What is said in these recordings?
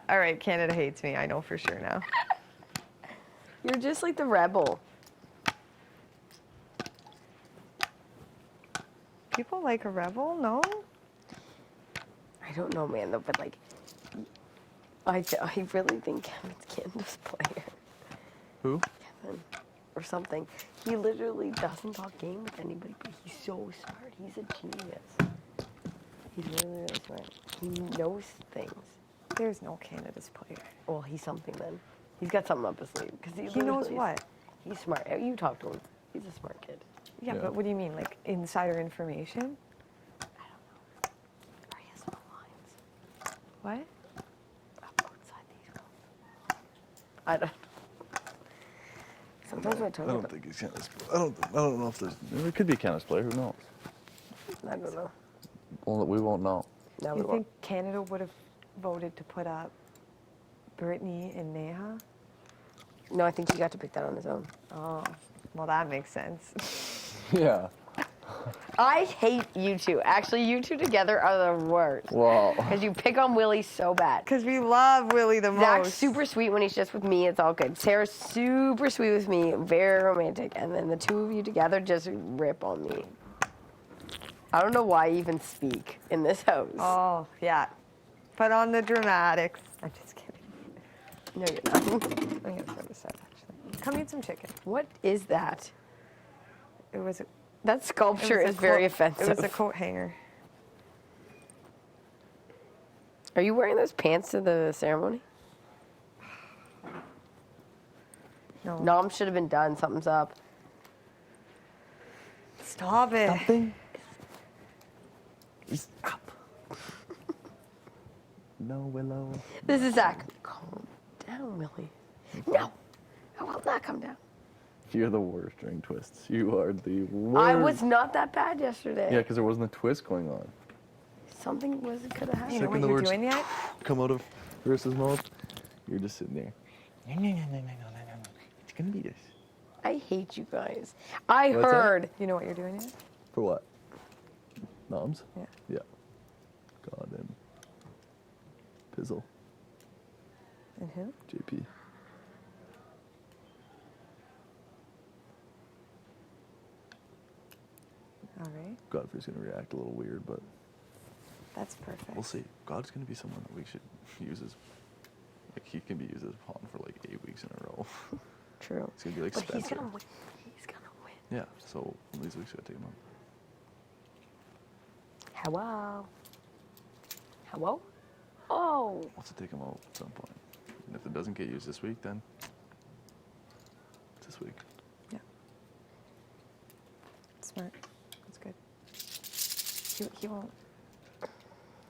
All right, Canada hates me. I know for sure now. You're just like the rebel. People like a rebel? No? I don't know, man, though, but like, I really think Kevin's Canada's player. Who? Kevin. Or something. He literally doesn't talk game with anybody, but he's so smart. He's a genius. He's really, really smart. He knows things. There's no Canada's player. Well, he's something then. He's got something up his sleeve. He knows what? He's smart. You talk to him. He's a smart kid. Yeah, but what do you mean? Like insider information? I don't know. Or he has no lines. What? Outside these ones. I don't. Sometimes I talk I don't about. think he's Canada's. I don't know if there's. It could be Canada's player. Who knows? I don't know. Well, we won't know. No, You think Canada would have voted to put up Brittany and Neha? No, I think he got to pick that on his own. Oh, well, that makes sense. Yeah. I hate you two. Actually, you two together are the worst. Wow. Because you pick on Willie so bad. Because we love Willie the Zach's most. super sweet when he's just with me. It's all good. Sarah's super sweet with me. Very romantic. And then the two of you together just rip on me. I don't know why I even speak in this house. Oh, yeah. Put on the dramatics. I'm just kidding. No, you're not. I'm going to throw this out, actually. Come eat some chicken. What is that? It was a, That sculpture is very offensive. It was a coat hanger. Are you wearing those pants to the ceremony? No. Nom should have been done. Something's up. Stop it. Something. Stop. No, Willow. This is Zach. Calm down, Willie. No. I will not come down. You're the worst during twists. You are the worst. I was not that bad yesterday. Yeah, because there wasn't a twist going on. Something could have happened. You know what the you're words doing yet? come out of versus mode. You're just sitting there. No. It's gonna be this. I hate you guys. I What's that? heard. You know what you're doing yet? For what? Noms? Yeah. Yeah. God and Pizzle. And who? JP. All right. Godfrey's gonna react a little weird, but That's perfect. we'll see. God's gonna be someone that we should use as, like, he can be used as a pawn for like 8 weeks in a row. True. It's gonna be like But Spencer. he's gonna win. He's gonna win. Yeah, so one of these weeks we gotta take him out. Hello. Hello? Oh. We'll have to take him out at some point. And if it doesn't get used this week, then it's this week. Yeah. Smart. That's good. He won't. I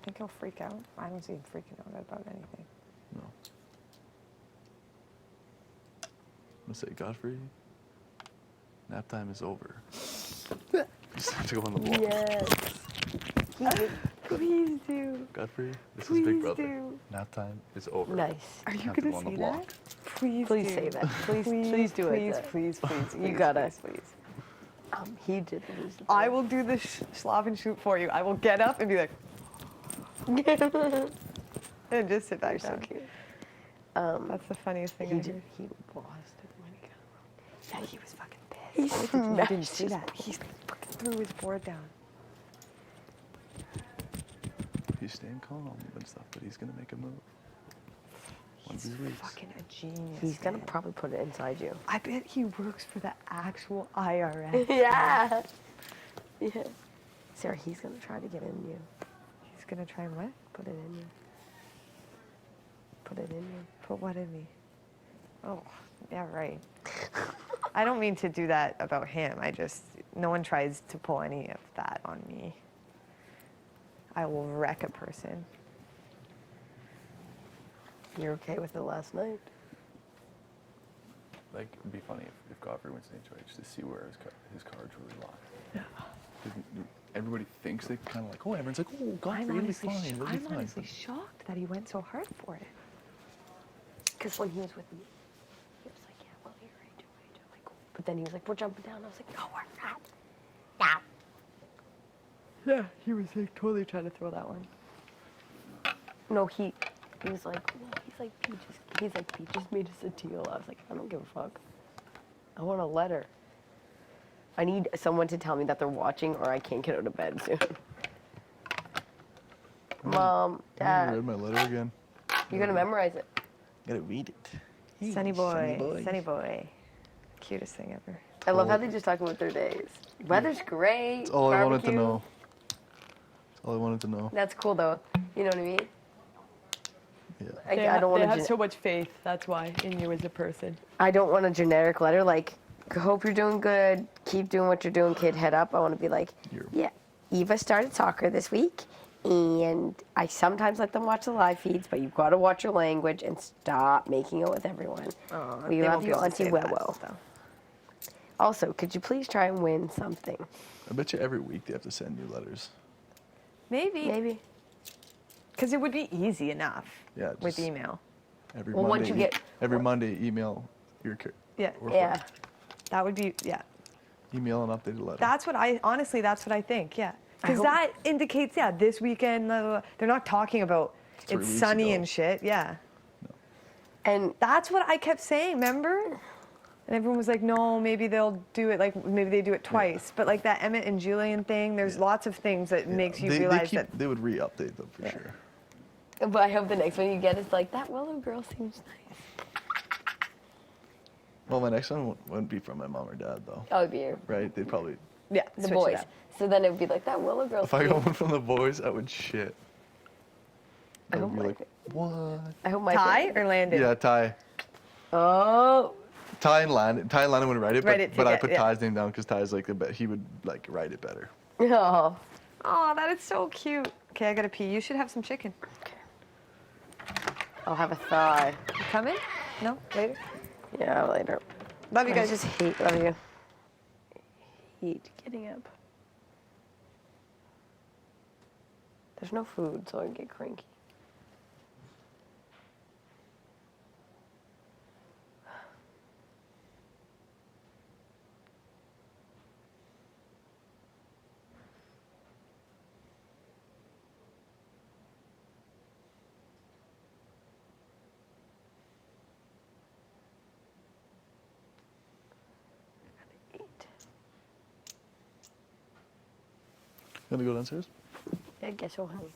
think he'll freak out. I don't see him freaking out about anything. No. I'm gonna say, Godfrey, nap time is over. Just have to go on the wall. Yes. Please do. Godfrey, this Please is Big Brother. do. Nap time is over. Nice. Are you Have to gonna go on the say block. that? Please Please do. say that. Please do please, it. Please, please. You gotta. Please. He did lose. I will do the slav and shoot for you. I will get up and be like, and just sit back So down. cute. That's the funniest thing I He heard. did. He lost it when he got Yeah, he was fucking pissed. He I smashed didn't see his that. He fucking threw his board down. He's staying calm and stuff, but he's gonna make a move. One of He's these weeks. fucking a genius. He's gonna man. probably put it inside you. I bet he works for the actual IRS. Yeah. Yeah. Sarah, he's gonna try to get in you. He's gonna try and what? Put it in you. Put it in you. Put what in me? Oh, yeah, right. I don't mean to do that about him. No one tries to pull any of that on me. I will wreck a person. You're okay with it last night? Like, it'd be funny if Godfrey wins an HOH to see where his cards really lie. Yeah. Everybody thinks they kind of like, oh, everyone's like, oh, Godfrey, I'm it'll be honestly, fine, it'll be I'm fine. honestly shocked that he went so hard for it. Because when he was with me, he was like, yeah, well, you're right. I'm like, cool. But then he was like, we're jumping down. I was like, no, we're not. Yeah, he was like totally trying to throw that one. No, he He was like, he's like, Peaches made us a deal. I was like, I don't give a fuck. I want a letter. I need someone to tell me that they're watching or I can't get out of bed soon. Mom, I Dad, read my letter again. you're gonna memorize it. Gotta read it. Hey, Sunny boy. Cutest thing ever. I love how they just talk about their days. Weather's great. That's all I wanted to barbecue. know. That's all I wanted to know. That's cool though. You know what I mean? Yeah. I don't want They have to. so much faith. That's why in you as a person. I don't want a generic letter like, hope you're doing good. Keep doing what you're doing, kid. Head up. I want to be like, yeah. Eva started soccer this week, and I sometimes let them watch the live feeds, but you've got to watch your language and stop making it with everyone. We love you, Auntie Wewo. Also, could you please try and win something? I bet you every week they have to send new letters. Maybe. Because it would be easy enough Yeah. with just email. Every Well, Monday. once you get- every Monday, email your. Yeah. Yeah. That would be, yeah. Email an updated letter. That's what I think, yeah. Because hope- that indicates, yeah, this weekend, they're not talking about 3 it's weeks sunny ago. and shit, yeah. And That's what I kept saying, remember? And everyone was like, no, maybe they'll do it, like, maybe they do it twice. But like that Emmett and Julian thing, there's lots of things that makes you realize that. They would re-update them for sure. but I hope the next one you get is like, that Willow girl seems nice. Well, my next one wouldn't be from my mom or dad though, Oh, it'd be your- right? They'd probably. Yeah, the switch it boys. up. So then it would be like, that Willow girl If I got seems. one from the boys, I would shit. I I hope would be my like, what? I hope my Ty family- or Landon? Yeah, Ty. Oh. Ty and Landon would write it, Write it but I together, put yeah. Ty's name down because Ty's like he would like write it better. Oh. Oh, that is so cute. Okay, I gotta pee. You should have some chicken. I'll have a thigh. You coming? No? Later? Yeah, later. Love you I guys. just love you. Hate getting up. There's no food, so I get cranky. Gonna go downstairs? I guess so, honey.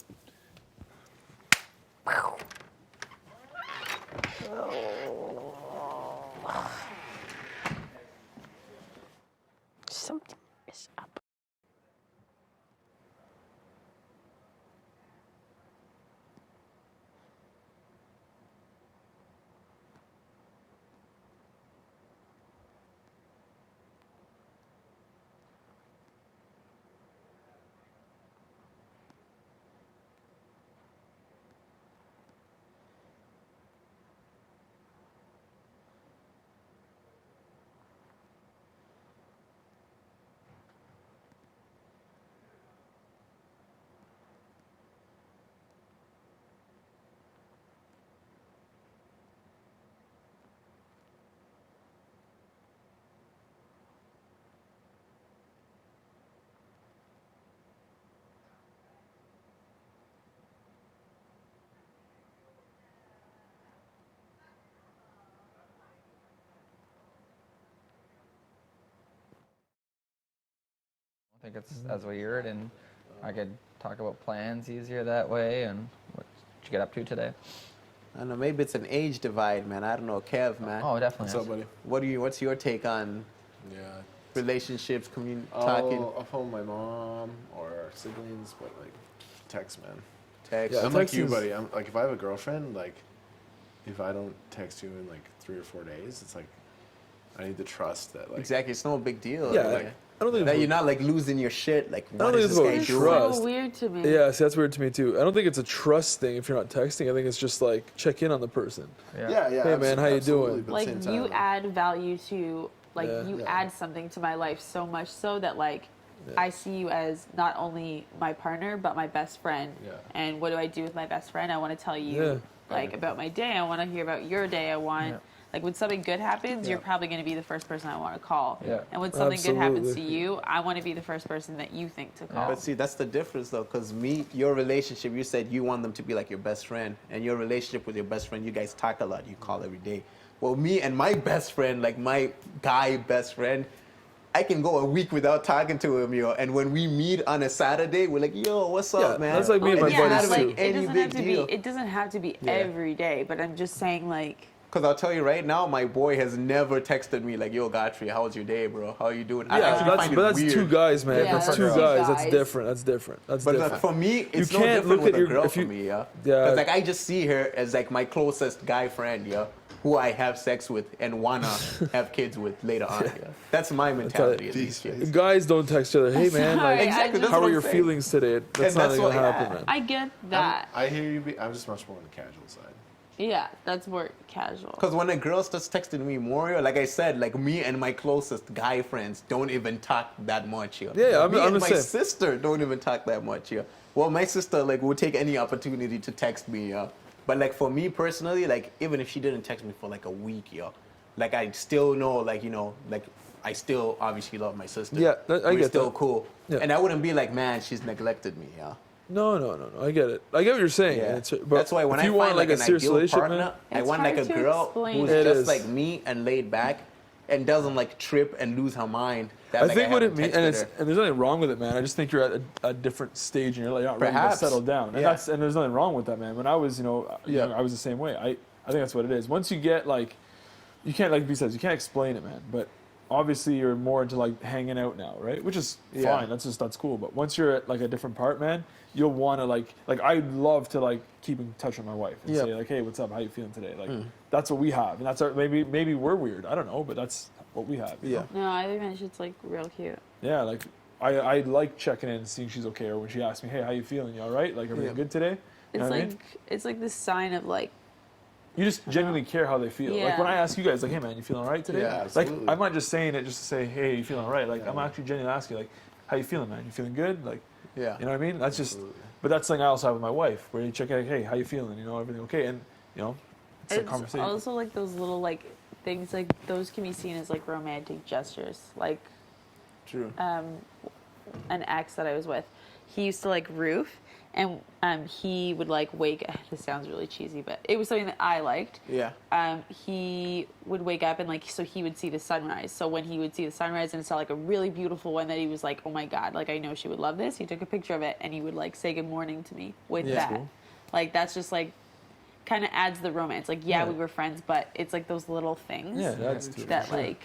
Something is up. I think it's as weird, and I could talk about plans easier that way. And what did you get up to today? I don't know, maybe it's an age divide, man. I don't know, Kev, man. Oh, definitely. What's up, buddy? What's your take on Yeah. relationships, Talking. talking, I'll phone my mom or siblings, but like text, man. text? I'm like text you, is- buddy. I'm like if I have a girlfriend, like if I don't text you in like 3 or 4 days, it's like I need to trust that like Exactly, it's no big deal. Yeah, like, I don't think that it's you're not like losing your shit. Like, don't what think is it's this about guy doing? trust. So weird to me. Yeah, see, that's weird to me too. I don't think it's a trust thing if you're not texting. I think it's just like check in on the person. yeah. Hey, man, how you absolutely, doing? but at Like the same you time, add value to, like Yeah. you Yeah. add something to my life so much so that like I see you as not only my partner but my best friend. Yeah. And what do I do with my best friend? I want to tell you Yeah. like about my day. I want to hear about your day. I want Like when something good happens, you're probably going to be the first person I want to call. Yeah. And when something good happens to Absolutely. you, I want to be the first person that you think to call. But see, that's the difference though, because your relationship, you said you want them to be like your best friend, and your relationship with your best friend, you guys talk a lot, you call every day. Well, me and my best friend, like my guy best friend, I can go a week without talking to him, yo. And when we meet on a Saturday, we're like, yo, what's up, man? that's like me and my It's buddies not too. like any big deal. It doesn't have to be Yeah. every day, but I'm just saying, like, Because I'll tell you right now, my boy has never texted me like, yo, Godfrey, how was your day, bro? How you doing? I Yeah, actually find it but that's weird. two guys, man. Yeah, that's that's two two guys. That's guys. different. That's different. That's But different. for me, it's You no can't different look with at a your- girl if you- for me, yeah. Yeah. Because like I just see her as like my closest guy friend, yeah, who I have sex with and wanna have kids with later on. Yeah. That's my mentality. At least, yeah. Guys don't text each other. Hey, man, Sorry, like, Exactly, that's how what are I'm your saying. feelings today? That's not that's gonna what- happen, yeah. man. I get that. I hear you. I'm just much more on the casual side. Yeah, that's more casual. Because when a girl starts texting me more, like I said, like me and my closest guy friends don't even talk that much. Yeah, Yeah, me I'm and the my same. sister don't even talk that much. Yeah. Well, my sister like would take any opportunity to text me. Yeah. But like for me personally, like even if she didn't text me for like a week, yeah, like I still know, like like I still obviously love my sister. Yeah, I We're get still that. cool. Yeah. And I wouldn't be like, man, she's neglected me. Yeah. No. I get it. I get what you're saying. Yeah. But That's why when if I you find want like a an serious ideal relationship, partner, man, I It's want like a hard to girl explain. who's It just is. like me and laid back and doesn't like trip and lose her mind. That, I like, think what it haven't means, texted her. and there's nothing wrong with it, man. I just think you're at a different stage and you're not ready to Perhaps. settle down. And Yeah. and there's nothing wrong with that, man. When I was, Yeah. young, I was the same way. I think that's what it is. Once you get like, you can't, like B says, you can't explain it, man. But obviously you're more into like hanging out now, right? Which is Yeah. fine. That's cool. But once you're at like a different part, man, you'll want to like I'd love to like keep in touch with my wife and Yeah. say like, hey, what's up? How you feeling today? Like that's what we have, and that's our maybe we're weird. I don't know, but that's what we have. you Yeah. know? No, I think that shit's like real cute. Yeah, like I like checking in and seeing she's okay, or when she asks me, "Hey, how you feeling? You all right? Like everything Yeah. good today?" You It's know what I like mean? it's like this sign of like You just genuinely care how they feel. Like when Yeah. I ask you guys, like, "Hey, man, you feeling all right today?" Yeah, like absolutely. I'm not just saying it just to say, "Hey, you feeling all right?" Like Yeah. I'm actually genuinely asking, like, "How you feeling, man? You feeling good?" Like, Yeah. you know what I mean? That's just. Absolutely. But that's something I also have with my wife, where you check in, like, "Hey, how you feeling? You know, everything okay?" And it's a it's conversation. also like those little like things like those can be seen as like romantic gestures. Like True. an ex that I was with, he used to like roof, and he would like wake. This sounds really cheesy, but it was something that I liked. Yeah. He would wake up and like so he would see the sunrise. So when he would see the sunrise and saw like a really beautiful one that he was like, oh my god, like I know she would love this. He took a picture of it and he would like say good morning to me with Yeah. that. Cool. Like that's just like kind of adds the romance. Like yeah, Yeah. we were friends, but it's like those little things yeah, that's true. that like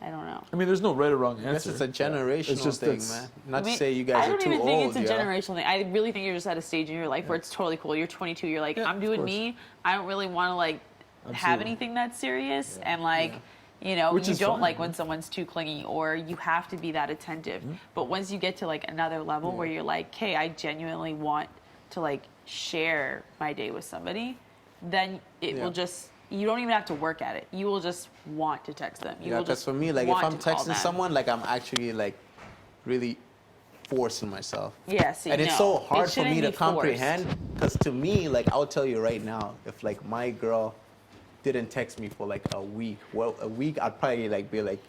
I don't know. I mean, there's no right or wrong That's answer. just a generational It's just thing, it's- man. Not I mean, to say you guys I are don't too even old. think it's a yeah. generational thing. I really think you're just at a stage in your life where it's totally cool. You're 22. You're like, Yeah, I'm of doing course. me. I don't really want to like have Absolutely. anything that's serious, and like, you know, Which you is don't fine, like yeah. when someone's too clingy or you have to be that attentive. Mm-hmm. But once you get to like another level where you're like, hey, I genuinely want to like share my day with somebody, then it Yeah. will just. You don't even have to work at it. You will just want to text them. You Yeah, will because just for me, like if want I'm to call texting them. someone, like I'm actually like really forcing myself. Yeah, see, And it's no, so it hard for shouldn't me to be forced. comprehend. Because to me, like I'll tell you right now, if like my girl didn't text me for like a week, well, a week I'd probably like be like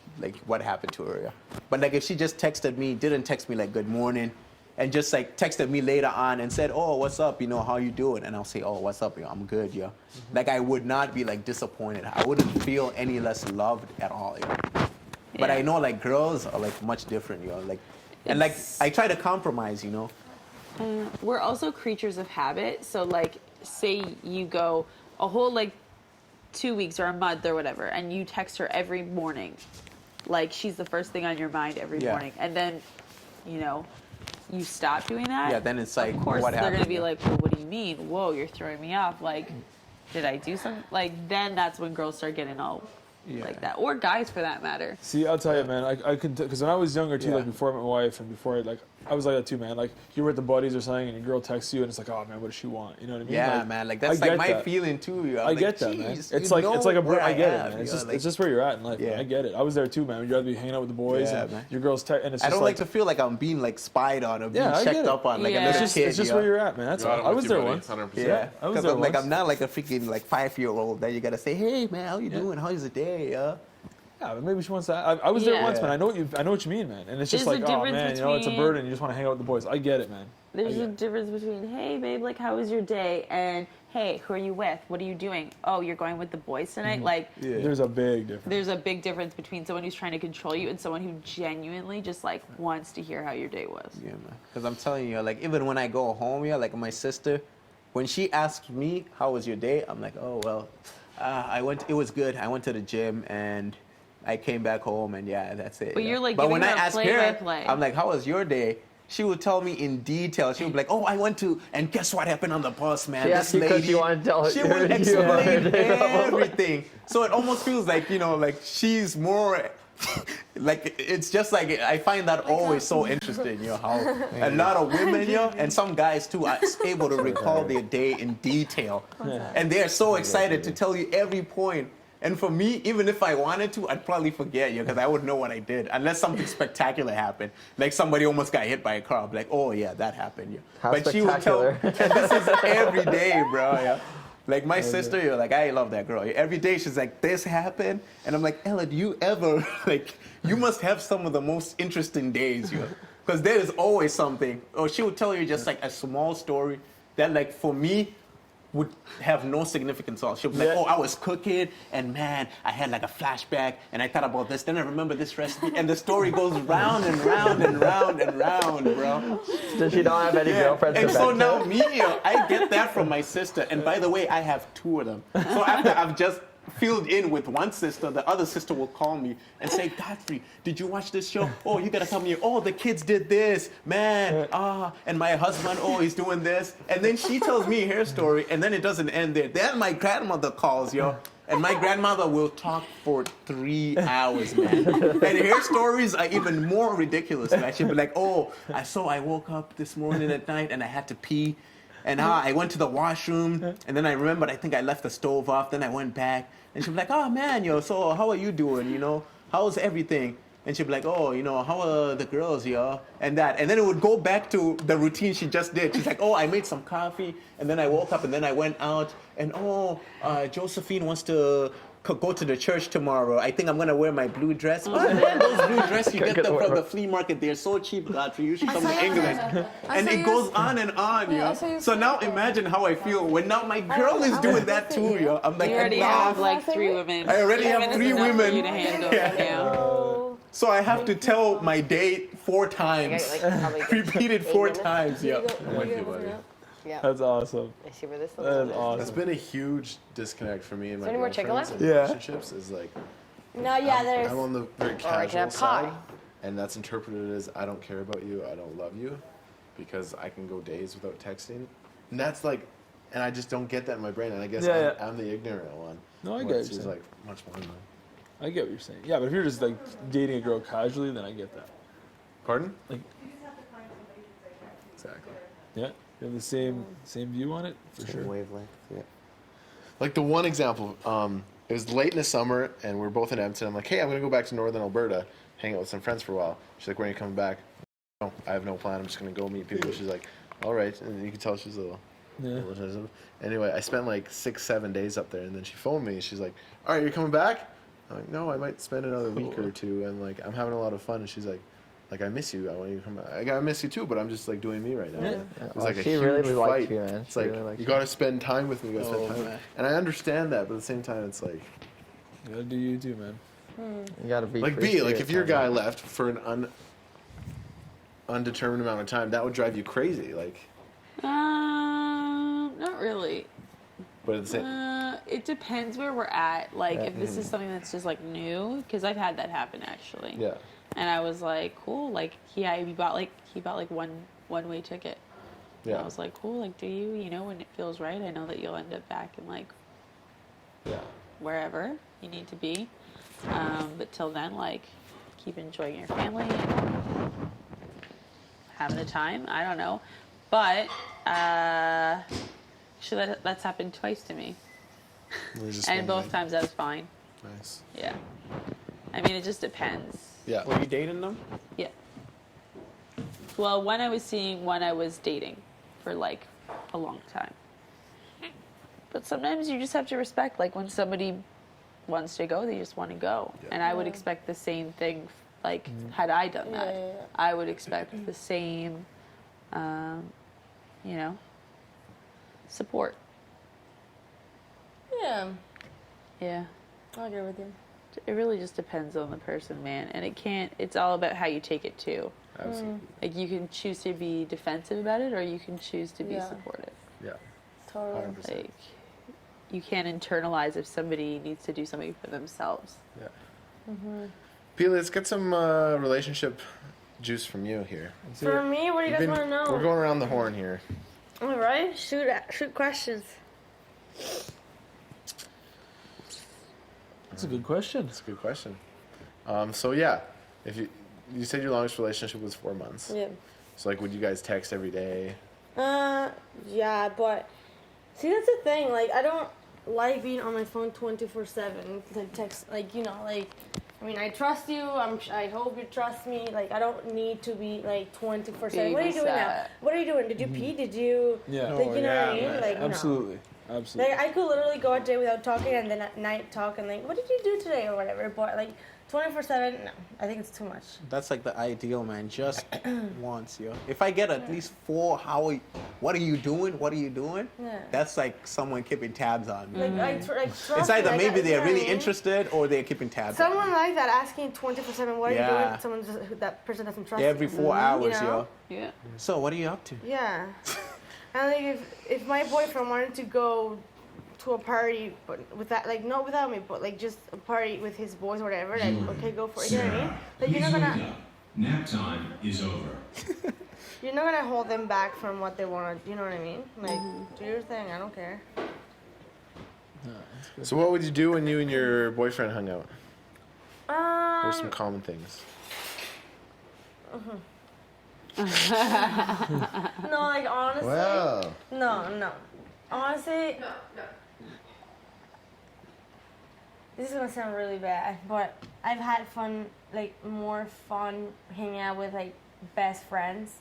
what happened to her? Yeah. But like if she just texted me, didn't text me like good morning, and just like texted me later on and said, oh, what's up? You know, how you doing? And I'll say, oh, what's up? Yo, I'm good, yo. Like I would not be like disappointed. I wouldn't feel any less loved at all, yo. But Yeah. I know like girls are like much different, yo. Like, and like It's- I try to compromise, you know. We're also creatures of habit. So, like, say you go a whole, like, 2 weeks or a month or whatever, and you text her every morning. Like, she's the first thing on your mind every Yeah. morning. And then, you know, you stop doing that. Yeah, then it's like, of course, what they're going happened? to be like, well, what do you mean? Whoa, you're throwing me off. Like, did I do something? Like, then that's when girls start getting all Yeah. like that. Or guys, for that matter. See, I'll tell you, man. I can because when I was younger too, Yeah. like before I met my wife and before I like I was like that too, man. Like you were at the buddies or something, and your girl texts you, and it's like, oh man, what does she want? You know what I mean? Yeah, like, man. Like I that's like get my that. feeling too. Yo. I Like, get that, man. geez, It's you like know a where I get it, am, man. It's yo. just Like, it's just where you're at in life. Yeah. Man. I get it. I was there too, man. You'd rather be hanging out with the boys Yeah, and man. your girls and it's just I don't like to feel like I'm being like spied on or being Yeah, I get checked it. up on like Yeah. a little it's kid. just yo. where you're at, man. That's all. I was there once. 100%. Yeah, I was because there I'm like once. I'm not like a freaking like 5-year-old that you gotta say, hey man, how you doing? How's the day? Yeah, but maybe she wants that. I was there Yeah. once, man. I know what you mean, man. And it's just There's a like, oh difference man, you know, it's a between- burden. You just want to hang out with the boys. I get it, man. There's I a get it. difference between, hey, babe, like, how was your day? And, hey, who are you with? What are you doing? Oh, you're going with the boys tonight? Like, There's a big difference. there's a big difference between someone who's trying to control you and someone who genuinely just, like, wants to hear how your day was. Yeah, man. Because I'm telling you, like even when I go home, yeah, like my sister, when she asks me how was your day, I'm like, oh well, it was good. I went to the gym and I came back home and yeah, that's it. But you you're know? like but giving when I her a ask her, play-by-play. I'm like, how was your day? She would tell me in detail. She would be like, "Oh, I went to, and guess what happened on the bus, man? She This asked you 'cause lady." she wanted to tell her- She would you explain about her day, probably. everything. So it almost feels like like she's more. Like it's just like I find that always so interesting, how a lot of women, and some guys too, are able to recall their day in detail, and they're so excited to tell you every point. And for me, even if I wanted to, I'd probably forget because I wouldn't know what I did unless something spectacular happened, like somebody almost got hit by a car. I'm like, oh yeah, that happened. How But she would tell, spectacular. and this is every day, bro. Yeah. Like my sister, like I love that girl. Every day she's like, this happened, and I'm like, Ella, do you ever you must have some of the most interesting days, because there is always something. Or she would tell you just like a small story that like for me would have no significance at all. She'll be like, oh, I was cooking, and man, I had like a flashback, and I thought about this, then I remember this recipe, and the story goes round and round and round and round, bro. Does she not have any girlfriends? And to so vent now to? me, I get that from my sister. And by the way, I have 2 of them. So after I've just filled in with one sister, the other sister will call me and say, Godfrey, did you watch this show? Oh, you gotta tell me, oh, the kids did this, man, and my husband, oh, he's doing this. And then she tells me her story, and then it doesn't end there. Then my grandmother calls, and my grandmother will talk for 3 hours, man. And her stories are even more ridiculous, man. She'll be like, oh, I woke up this morning at night and I had to pee. And I went to the washroom, and then I remembered, I think I left the stove off, then I went back. And she'd be like, oh man, so how are you doing, how's everything? And she'd be like, oh, how are the girls, and that. And then it would go back to the routine she just did. She's like, oh, I made some coffee, and then I woke up, and then I went out, and Josephine wants to go to the church tomorrow. I think I'm going to wear my blue dress. Oh man, those blue dresses, you get them from the flea market. They're so cheap, Godfrey. You should come to England. And it goes on and on, So now imagine how I feel when now my girl is doing that too, I'm like, You already have like 3 women. I already have 3 enough for women. you to handle. Yeah. Yeah. So I have to tell my date 4 times. Repeat it 4 times, I'm with you, buddy. Yeah. That's awesome. I see where this That is That's awesome. been a huge disconnect for me and my there any more chicken girlfriends left? and Yeah. relationships. Is like No, yeah, there's. I'm on the very Or I can casual have pie. side, and that's interpreted as I don't care about you, I don't love you, because I can go days without texting, and that's like, and I just don't get that in my brain, and I guess Yeah, I'm the ignorant one. No, I where get it's what you're just saying. like much more than that. I get what you're saying. Yeah, but if you're just like dating a girl casually, then I get that. Pardon? Like, Exactly. yeah, you have the same view on it for sure. Wavelength, yeah. Like the one example, it was late in the summer, and we were both in Edmonton. I'm like, hey, I'm gonna go back to Northern Alberta, hang out with some friends for a while. She's like, when are you coming back? No, I have no plan. I'm just gonna go meet people. She's like, all right, and you can tell she's a little. Yeah. Anyway, I spent like 6-7 days up there, and then she phoned me. She's like, all right, you're coming back? I'm like, no, I might spend another week or 2, and like I'm having a lot of fun. And she's like, I miss you. I want you to come back. I miss you too, but I'm just like doing me right now. Yeah. It's Well, like a she huge really liked fight. you, man. It's She like really liked you you. got to spend time with me. You got to Oh, spend time, man. and I understand that, but at the same time, it's like You gotta do you too, man. You gotta be like free B. Like spirit if your kind guy of. left for an undetermined amount of time, that would drive you crazy. Like, Not really. but at the same, It depends where we're at. Like, if this is something that's just like new, because I've had that happen actually. yeah. And I was like, cool. Like, he bought like one-way ticket. And Yeah. I was like, cool. Like, do you? When it feels right, I know that you'll end up back in like Yeah. wherever you need to be. But till then, like, keep enjoying your family and having a time. I don't know. But actually, that's happened twice to me. And both times I was fine. Nice. Yeah. I mean, it just depends. Yeah. Were you dating them? Yeah. Well, one I was seeing, one I was dating for like a long time. But sometimes you just have to respect, like when somebody wants to go, they just want to go. Yeah. And I would expect the same thing, like had I done that. Yeah. I would expect the same, you know, support. Yeah, Yeah. I agree with you. It really just depends on the person, man. And it's all about how you take it too. Absolutely. Like you can choose to be defensive about it or you can choose to be Yeah. supportive. Yeah. Totally. 100%. Like you can't internalize if somebody needs to do something for themselves. Yeah. Pili, let's get some relationship juice from you here. For me, what do you guys want to know? We're going around the horn here. All right, shoot questions. That's a good question. That's a good question. So yeah, if you said your longest relationship was 4 months. Yeah. So like, would you guys text every day? Yeah, but see, that's the thing. Like, I don't like being on my phone 24/7. Like text, like like. I mean, I trust you. I hope you trust me. Like, I don't need to be like 24/7. What are you doing now? What are you doing? Did you pee? Did you? Yeah. Like, you know what I mean? yeah. Like, Absolutely. Absolutely. Like, I could literally go a day without talking, and then at night talk, and like, what did you do today or whatever. But like 24/7, no, I think it's too much. That's like the ideal, man. Just once, yo. If I get at least 4, what are you doing? What are you doing? Yeah. That's like someone keeping tabs on me. Like, trust It's either me, maybe you they're know what I really mean? interested or they're keeping tabs on Someone like that asking 24/7, what are you Yeah. doing? Someone just, that person doesn't trust me. Every you. 4 hours, You know? yo. Yeah. So what are you up to? Yeah. And like if my boyfriend wanted to go to a party, but with that, like not without me, but like just a party with his boys or whatever, like okay, go for it. You know what I mean? Like you're not gonna. Nap time is over. You're not gonna hold them back from what they want to. You know what I mean? Like do your thing. I don't care. So what would you do when you and your boyfriend hung out? What were some Um. common things? No, like honestly. Well. No. Honestly. No. This is gonna sound really bad, but I've had fun, like more fun hanging out with like best friends.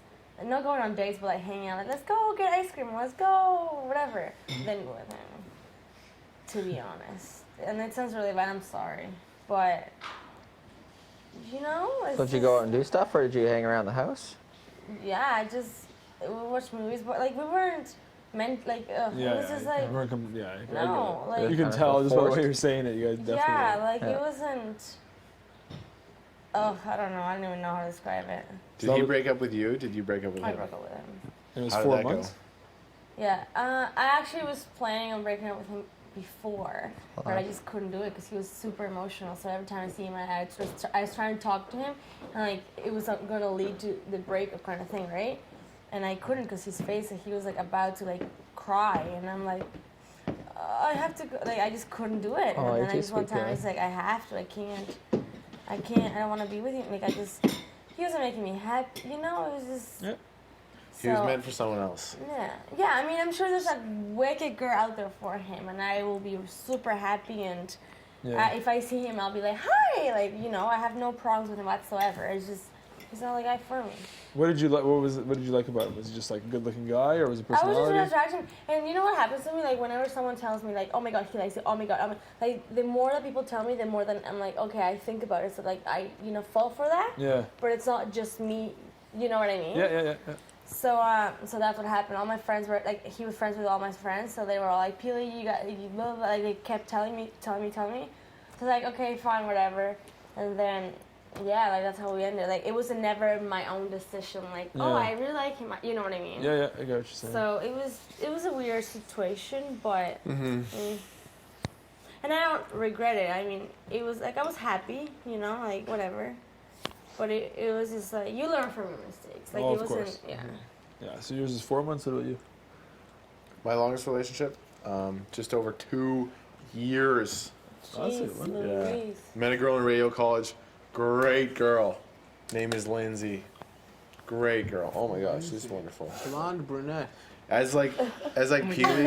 Not going on dates, but like hanging out. Like, let's go get ice cream. Let's go, whatever. Than with him, to be honest. And it sounds really bad. I'm sorry, but you know. It's So did you go out and do stuff, or did you hang around the house? Yeah, we watched movies, but like we weren't meant like. It was just like. We're yeah. No, I get it. like. You can Kind of tell just by the way forced. you're saying it. You guys definitely. Yeah, like Yeah. it wasn't. Oh, I don't know. I don't even know how to describe it. Did he break up with you? Did you break up with I him? broke up with him. It was How did 4 that go? months. Yeah, I actually was planning on breaking up with him before, but I just couldn't do it because he was super emotional. So every time I see him, I was trying to talk to him, and like it was going to lead to the breakup kind of thing, right? And I couldn't because his face, like, he was like about to like cry, and I'm like, I have to go. Like I just couldn't do it. Oh, And you're then I too just one sweet, time I Billy. was like, I have to. I can't. I don't want to be with him. Like he wasn't making me happy. You know, it was just. Yeah. He was So- meant for someone else. Yeah. I mean, I'm sure there's a wicked girl out there for him, and I will be super happy. And Yeah. if I see him, I'll be like, hi, like I have no problems with him whatsoever. It's just he's not the guy for me. What did you like? What did you like about him? Was he just like a good-looking guy, or was it I was just personality? really attracted, and you know what happens to me? Like whenever someone tells me, like, oh my god, he likes it. Oh my god, like the more that people tell me, the more that I'm like, okay, I think about it. So like I fall for that. Yeah. But it's not just me. You know what I mean? Yeah. So so that's what happened. All my friends were like, he was friends with all my friends, so they were all like, Pili, you blah, blah, blah. Like they kept telling me. So like, okay, fine, whatever. And then, yeah, like that's how we ended. Like it was never my own decision. Like, oh, Yeah. I really like him. You know what I mean? Yeah. I got what you're saying. So it was a weird situation, but. And I don't regret it. I mean, it was like I was happy, like whatever. But it was just like you learn from your mistakes. Like Oh, it of wasn't. course. Yeah. Yeah. So yours is 4 months. What about you? My longest relationship, just over 2 years. That's it, Jeez what? Louise. Met a girl in radio college. Great girl. Name is Lindsay. Great girl. Oh my gosh, she's wonderful. Blonde brunette. As Peely.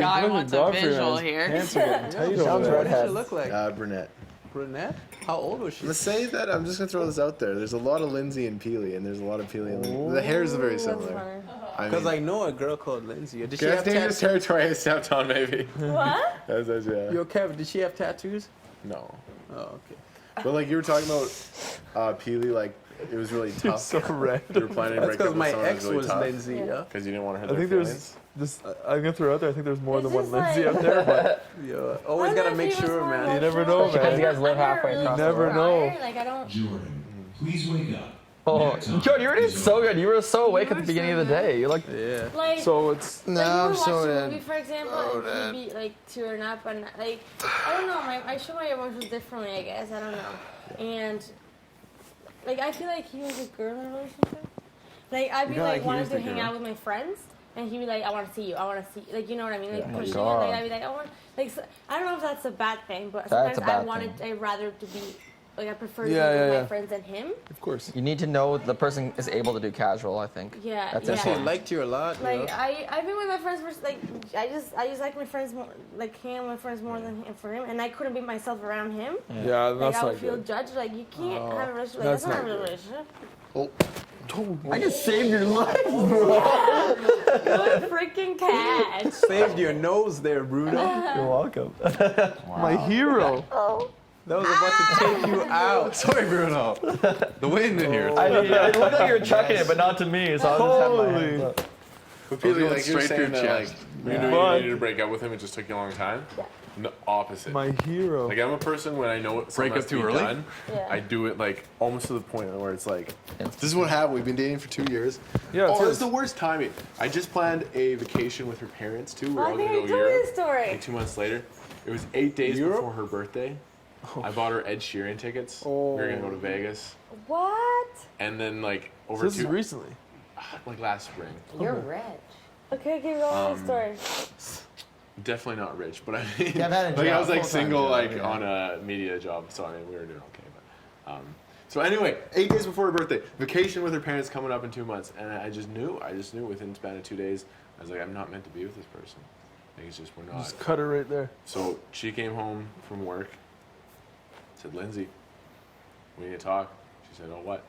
Guy Look at wants a Godfrey, visual man. here. Hands are getting tight over What Sounds there. does she redhead. look like? Brunette. Brunette? How old was she? Let's say that I'm just gonna throw this out there. There's a lot of Lindsay and Peely, and there's a lot of Peely and Lindsay. The hair is very That's similar. funny. Because I know a girl called Lindsay. Did she That's have dangerous tattoos? territory I stepped on, maybe. What? That's yeah. Yo, Kev, did she have tattoos? No. Oh, okay. But like you were talking about Peely, like it was really You're tough. so red. You were planning to That's break because up my with someone ex really was tough. Lindsay, yeah. Because you didn't want to hurt I their think there's feelings. just. I'm gonna throw it out there. I think there's more It's than one just Lindsay like- out there, but Yeah. Always I gotta thought make she was sure, more man. You never emotional. know, Because man. you guys live I never halfway really across never the know. cry, Like I don't. Jordan, please wake up. Oh, Nap time Jordan, you were doing is so over. good. You were so awake at the beginning of the day. You're like, Yeah. Like. so it's. Like, I'm we so watch a dead. movie, for example, and he'd be like tearing up, and like I don't know, I show my emotions differently, I guess. I don't know, and like I feel like he was a girl in a relationship. Like I'd be You know, like, like he wanting was to the hang girl. out with my friends, and he'd be like, I want to see you, I want to see, like you know what I mean, like Oh my pushing it. God. Like I'd be like, I want, like so, I don't know if that's a bad thing, but That's sometimes a bad I wanted, thing. I'd rather to be. Like I prefer to Yeah, be with yeah, my yeah. friends than him. Of course. you need to know the person is able to do casual. I think. Yeah, That's yeah. She important. liked you a lot, you Like know? I've been with my friends for like I just like my friends more, like hanging with my friends more than him, for him, and I couldn't be myself around him. Yeah, Like that's I would not feel good. judged. Like you can't have a relationship. Like that's that's not a not real good. relationship. Oh, I just saved your life. Good freaking catch. Saved your nose there, Bruno. You're welcome. My hero. That was about to take you out. Sorry, Bruno. The wind in here. I mean, it looked like you were chucking it, but not to me. So I was just having my Holy. hands up. but I was Peely, going like you're straight saying through that, chest. like, you knew But- you needed to break up with him. It just took you a long time. Yeah. No, opposite. My hero. Like I'm a person when I know it Break up too early? done, Yeah. I do it like almost to the point where it's like This is what happened. We've been dating for 2 years. Yeah, oh, it it's is. the worst timing. I just planned a vacation with her parents too. We're I all think gonna I go told you Europe. this story. Like 2 months later, it was 8 days Europe? before her birthday. I bought her Ed Sheeran tickets. We were gonna go to Vegas, What? and then like So over this is two, recently. like last spring. You're rich. Okay, keep going with the story. Definitely not rich, but I mean, Yeah, I've had a like I job, was like full-time single, job, like yeah. on a media job, so I mean we were doing okay. But so anyway, 8 days before her birthday, vacation with her parents coming up in 2 months, and I just knew within the span of 2 days, I was like, I'm not meant to be with this person. Like it's just we're not. Just cut her right there. So she came home from work, said, Lindsay, we need to talk. She said, oh what?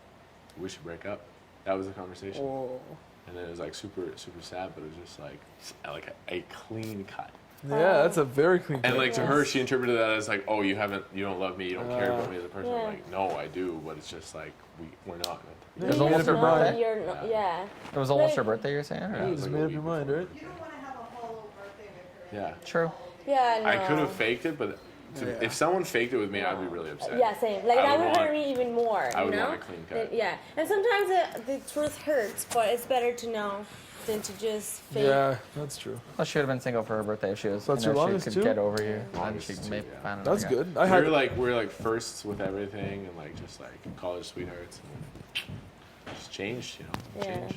We should break up. That was the conversation. Oh. And then it was like super sad, but it was just like a clean cut. Yeah, that's a very clean. And cut. like to her, she interpreted that as like, oh, you don't love me, you don't care about me as a person. Yeah. I'm like, no, I do, but it's just like we're not meant to be. It was almost her No, birthday. you're not, yeah. It was almost Like- her birthday. You're saying? Yeah, Or? it You was just like made a up your week mind, right? Yeah, True. Yeah, no. I could have faked it, but if someone faked it with me, I'd be really upset. Yeah, same. Like I that would would hurt want- me even more. I you would know? want a clean cut. Yeah, and sometimes the truth hurts, but it's better to know than to just fake. Yeah, that's true. Well, she would have been single for her birthday if she was. That's you know, your she longest could too? get over you. And Longest she too, may yeah. find another That's guy. good. I We're had like firsts with everything, and like just like college sweethearts, and just changed, you know. Yeah. Changed.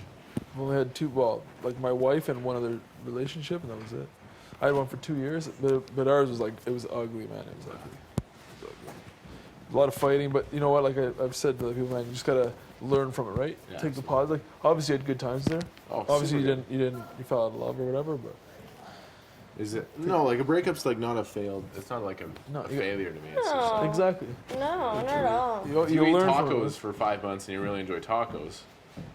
I've only had two. Well, like my wife and one other relationship, and that was it. I had one for 2 years, but ours was like it was ugly, man. It was ugly. It was ugly. A lot of fighting, but you know what? Like I've said to the people, man, you just gotta learn from it, right? Yeah, Take the pause. Like obviously, you had good times there. Oh, Obviously, super you fell out of love or whatever, but Is it? No, like a breakup's like not a failed. It's not like a No, you- failure to me. It's just No. like, exactly. No, not at all. You you eat learn from tacos it. for 5 months and you really enjoy tacos,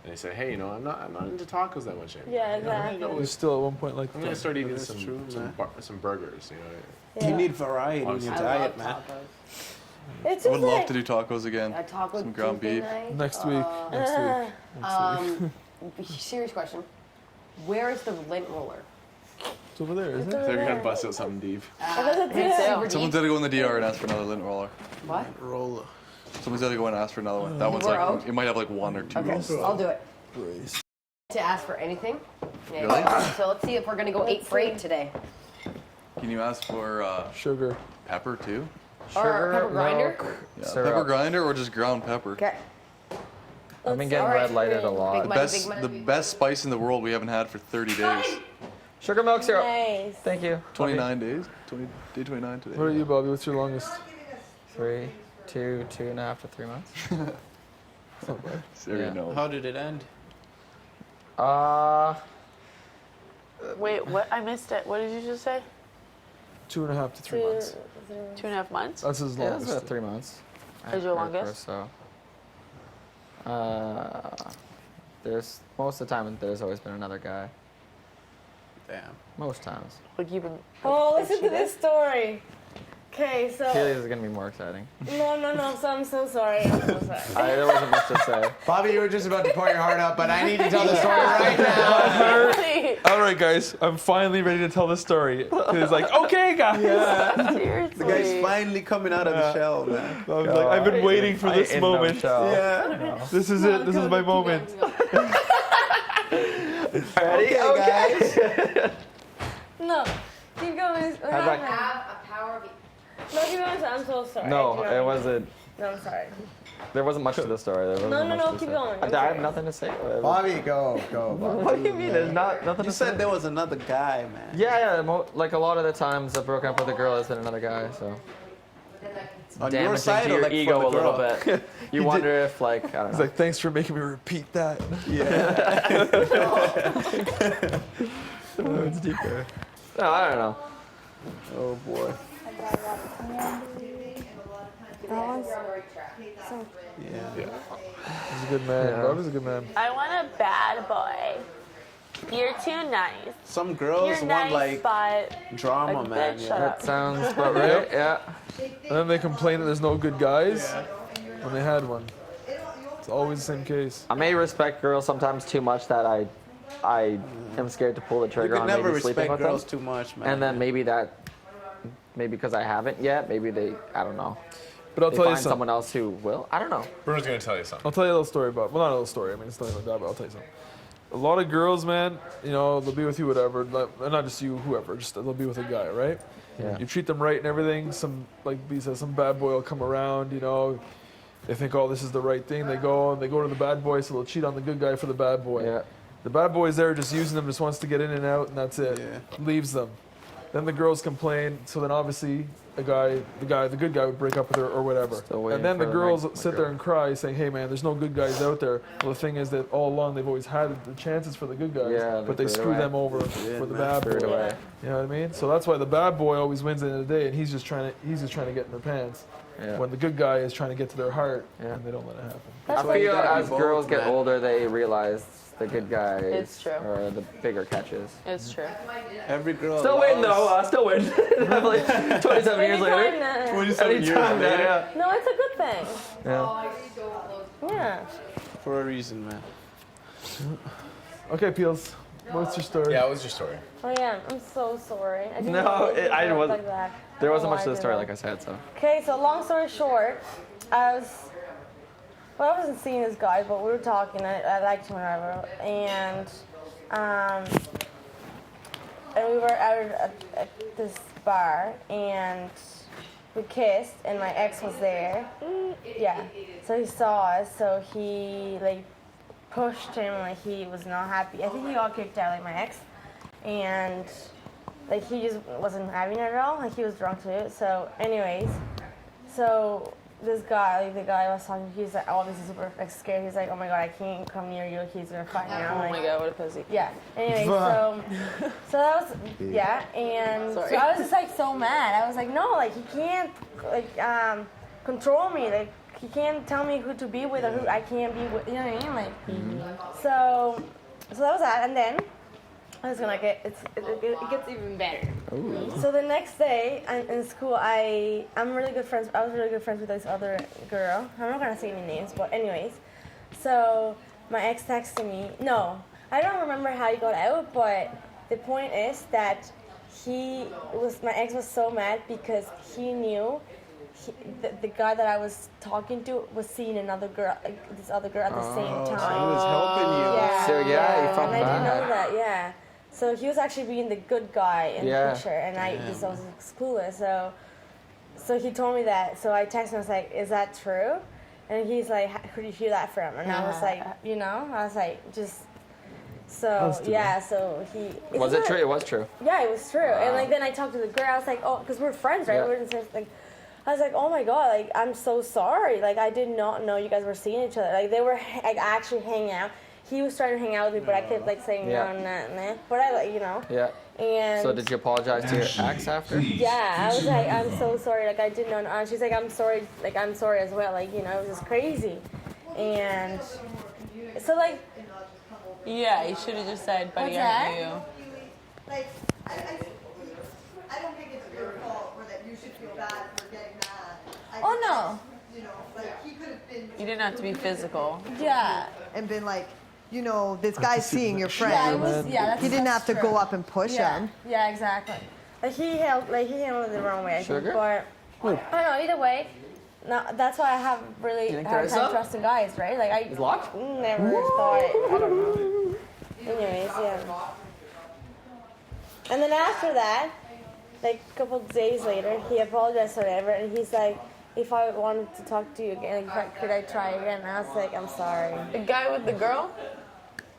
and they say, hey, you know, I'm not into tacos that much anymore. Yeah, You know, I'm exactly. gonna You're go- still at one point like I'm gonna start eating That's true, man. some burgers. You know. Yeah. You need variety in Honestly. your I diet, love man. tacos. It's I just would love like, to do tacos again. A taco Some ground Tuesday beef. night. next week. Next week. Serious question. Where is the lint roller? It's over there, isn't it? They're gonna bust out something deep. Super Someone's deep. got to go in the DR and ask for another lint roller. What? Roll. Someone's got to go and ask for another one. That one's We're like, out? it might have like 1 or 2 Okay, rolls. I'll do it. Brace. To ask for anything. Yeah. Really? So let's see if we're gonna go 8 for 8 today. Can you ask for Sugar. pepper too? Or pepper grinder. milk, Yeah, syrup. pepper grinder or just ground pepper? Okay. I've been getting All right. red lighted a lot. Big money, big The money. best spice in the world we haven't had for 30 days. Sugar milk syrup. nice. Thank you. 29 days. Day 29 today. What about you, Bobby? What's your longest? 3, 2.5 to 3 months. Sorry, Yeah. no. How did it end? Wait, what? I missed it. What did you just say? 2.5 to 3 months. 2.5 months? That's his Yeah, longest. that's about 3 months. Is your Or longest? So. There's most of the time there's always been another guy. Damn. Most times. Like you've been. Oh, listen to this story. Okay, so Kaylee's is gonna be more exciting. no. So I'm so sorry. I'm so sorry. There wasn't much to say. Bobby, you were just about to pour your heart out, but I need to tell the story right now. All right, guys, I'm finally ready to tell the story. He's like, okay, guys. Seriously. The guy's finally coming out of the shell, man. I was like, I've been waiting for this moment. Yeah. This is it. This is my moment. Ready? Okay, guys. No, keep going. What How'd that- happened? No, keep going. I'm so sorry. No, I it wasn't. No, I'm sorry. There wasn't much to the story. There wasn't much No, to keep say. going. I'm I have sorry. nothing to say. Bobby, go, Bobby. What do you mean? There's nothing You to say. said there was another guy, man. Yeah. Like a lot of the times I've broken up with a girl, it's been another guy. So On your damaging side to or your like ego for a the little girl? bit. You wonder if like I don't He's know. like, thanks for making me repeat that. It's deeper. No, I don't know. Oh boy. Yeah. He's a good man. Bobby's a good man. I want a bad boy. You're too nice. Some girls You're want nice, like but drama, like, man. bitch, Yeah. shut up. That sounds about right. Yeah. And then they complain that there's no good guys when they had one. It's always the same case. I may respect girls sometimes too much that I am scared to pull the You trigger can on never maybe sleeping respect with girls them. too much, man. And then maybe because I haven't yet, maybe they I don't know. But I'll They tell you find something. someone else who will. I don't know. Bruno's gonna tell you something. I'll tell you a little story about. Well, not a little story. I mean, it's nothing like that. But I'll tell you something. A lot of girls, man, you know, they'll be with you, whatever. Not just you, whoever. Just they'll be with a guy, right? Yeah. You treat them right and everything. Some, like B says, some bad boy will come around. You know, they think, oh, this is the right thing. They go to the bad boy, so they'll cheat on the good guy for the bad boy. Yeah. The bad boy's there just using them, just wants to get in and out, and that's it. Yeah. Leaves them. Then the girls complain. So then obviously the good guy would break up with her or whatever. Still waiting And then the for girls my sit there and cry, saying, "Hey man, there's no good guys out there." Well, the thing is that all along they've always had the chances for the good guys, Yeah, but they threw it screw away. them over for the bad Threw it boy. away. You know what I mean? So that's why the bad boy always wins at the end of the day, and he's just trying to get in their pants. Yeah. When the good guy is trying to get to their heart, Yeah. and they don't let it happen. That's I why you feel gotta be as bold, girls get man. older, they realize the good guys It's true. are the bigger catches. It's true. Every girl. Still waiting loves- though. Still waiting. Like 27 years later. Anytime, 27 years Anytime, later. yeah. No, it's a good thing. Yeah. Yeah. For a reason, man. Okay, Peels, what's your story? Yeah, what was your story? Oh yeah, I'm so sorry. I didn't No, know it I was wasn't- like that. There wasn't Oh, much to the story, know. like I said. So. Okay, so long story short, I wasn't seeing this guy, but we were talking. I liked him, whatever, and we were out at this bar, and we kissed, and my ex was there. Yeah, so he saw us, so he like pushed him, like he was not happy. I think he got kicked out, like my ex, and like he just wasn't having it at all. Like he was drunk too. So, anyways, so this guy, like the guy I was talking to, he's like obviously super like scared. He's like, oh my god, I can't come near you. He's gonna fight me. Oh my god, what a pussy. Yeah. Anyway, so that was and Sorry. so I was just like so mad. I was like, no, like he can't like control me. Like he can't tell me who to be with or who I can't be with. You know what I mean? Like so that was that, and then I was gonna get it gets even better. Ooh. So the next day in school, I'm really good friends. I was really good friends with this other girl. I'm not gonna say any names, but anyways. So my ex texted me. No, I don't remember how he got out, but the point is that my ex was so mad because he knew the guy that I was talking to was seeing another girl, like this other girl at the same So he time. was helping you. Yeah, So, yeah, he felt and I didn't know bad. that. Yeah. So he was actually being the good guy in Yeah. the picture, and I just was clueless. So he told me that. So I texted him. I was like, "Is that true?" And he's like, "Who did you hear that from?" And I was like, I was like, just. So yeah. So he. Was it true? It was true. Yeah, it was true. And like then I talked to the girl. I was like, oh, because we're friends, right? Yeah. We're in like. I was like, oh my god, like I'm so sorry. Like I did not know you guys were seeing each other. Like they were like actually hanging out. he was trying to hang out with me, but I kept like saying Yeah. no. But I like, you know. Yeah. And So did you apologize to your ex after? yeah, I was like, I'm so sorry. Like I didn't know. And she's like, I'm sorry. Like I'm sorry as well. Like you know, it was just crazy. And so like, Yeah, you should have just said, buddy, What's aren't that? you? Like, I don't think it's your fault or that you should feel bad for getting mad. oh no. You know, like he could have been. You didn't have to be physical. Yeah. And been like, you know, this guy's seeing your friend. Yeah, it was. Yeah, that's. He didn't that's have to true. go up and push Yeah. him. Yeah, exactly. Like he handled it the wrong way. I think, Sugar? but I don't know. Either way, no, that's why I have really You think hard there's time some? trusting guys, right? Like I It's locked? never thought it. I don't know. Anyways, yeah. And then after that, like a couple of days later, he apologized or whatever, and he's like, if I wanted to talk to you again, like, could I try again? And I was like, I'm sorry. The guy with the girl?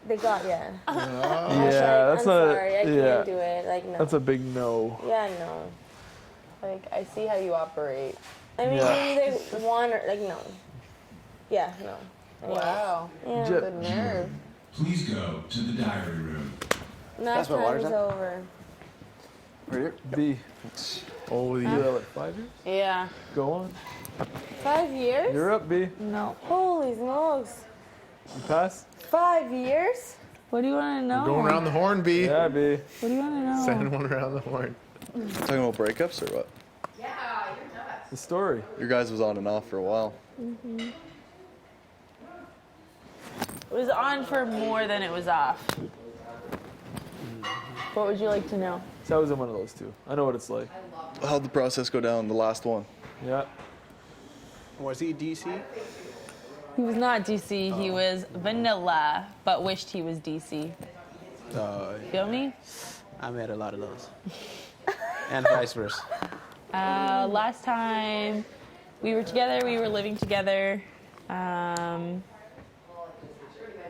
They got, yeah. I was Yeah, like, that's I'm not. sorry, I Yeah, can't do it. Like, no. that's a big no. Yeah, no. Like, I see how you operate. I mean, Yeah. maybe they want or, like, no. Yeah, no. Anyways. Wow. Yeah. Jet- The nerve. Please go to the diary room. Now That's what time water's is at? over. Right here. B. Oh, You the have like 5 years? Yeah. Go on. 5 years? You're up, B. No. Holy smokes. You pass? 5 years? What do you want to know? Going around the horn, B. Yeah, B. What do you want to know? Sending one around the horn. talking about breakups or what? The story. Your guys was on and off for a while. It was on for more than it was off. What would you like to know? So I was in one of those two. I know what it's like. How'd the process go down? The last one. Yeah. Was he DC? He was not DC. He was vanilla, but wished he was DC. Feel me? I met a lot of those. And vice versa. Last time we were together, we were living together.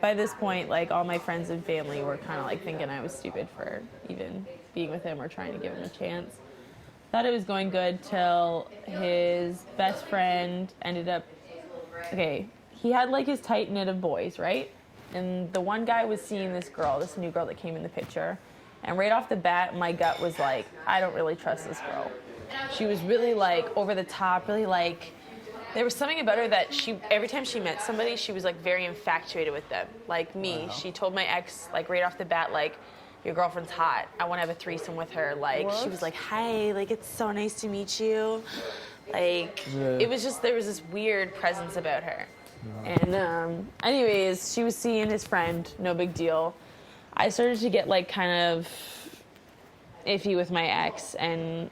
By this point, like all my friends and family were kind of like thinking I was stupid for even being with him or trying to give him a chance. Thought it was going good till his best friend ended up. Okay, he had like his tight knit of boys, right? And the one guy was seeing this girl, this new girl that came in the picture. And right off the bat, my gut was like, I don't really trust this girl. She was really like over the top, really like, there was something about her that every time she met somebody, she was like very infatuated with them. Like me, she told my ex like right off the bat, like, your girlfriend's hot. I want to have a threesome with her. Like, she was like, hi, like, it's so nice to meet you. Like, it was just, there was this weird presence about her. And anyways, she was seeing his friend, no big deal. I started to get like kind of iffy with my ex, and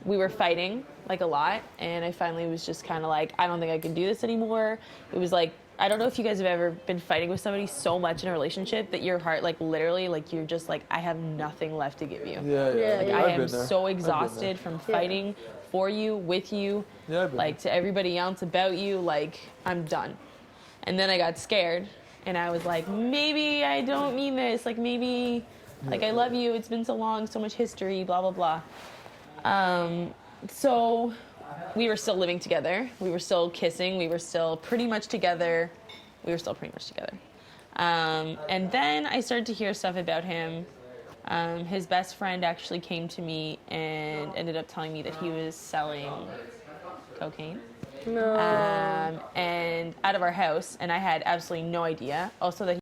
we were fighting like a lot, and I finally was just kind of like, I don't think I can do this anymore. It was like, I don't know if you guys have ever been fighting with somebody so much in a relationship that your heart, like literally, like you're just like, I have nothing left to give you. Yeah. Yeah, Like yeah. I I've am been there. so I've been exhausted there. from fighting for you, with you, Yeah, I've been like to everybody else about you, like I'm done. And then I got scared, and I was like, maybe I don't mean this. Like maybe, like I love you. It's been so long, so much history, blah blah blah. So we were still living together. We were still kissing. We were still pretty much together. And then I started to hear stuff about him. His best friend actually came to me and ended up telling me that he was selling cocaine. No. And out of our house, and I had absolutely no idea. Also that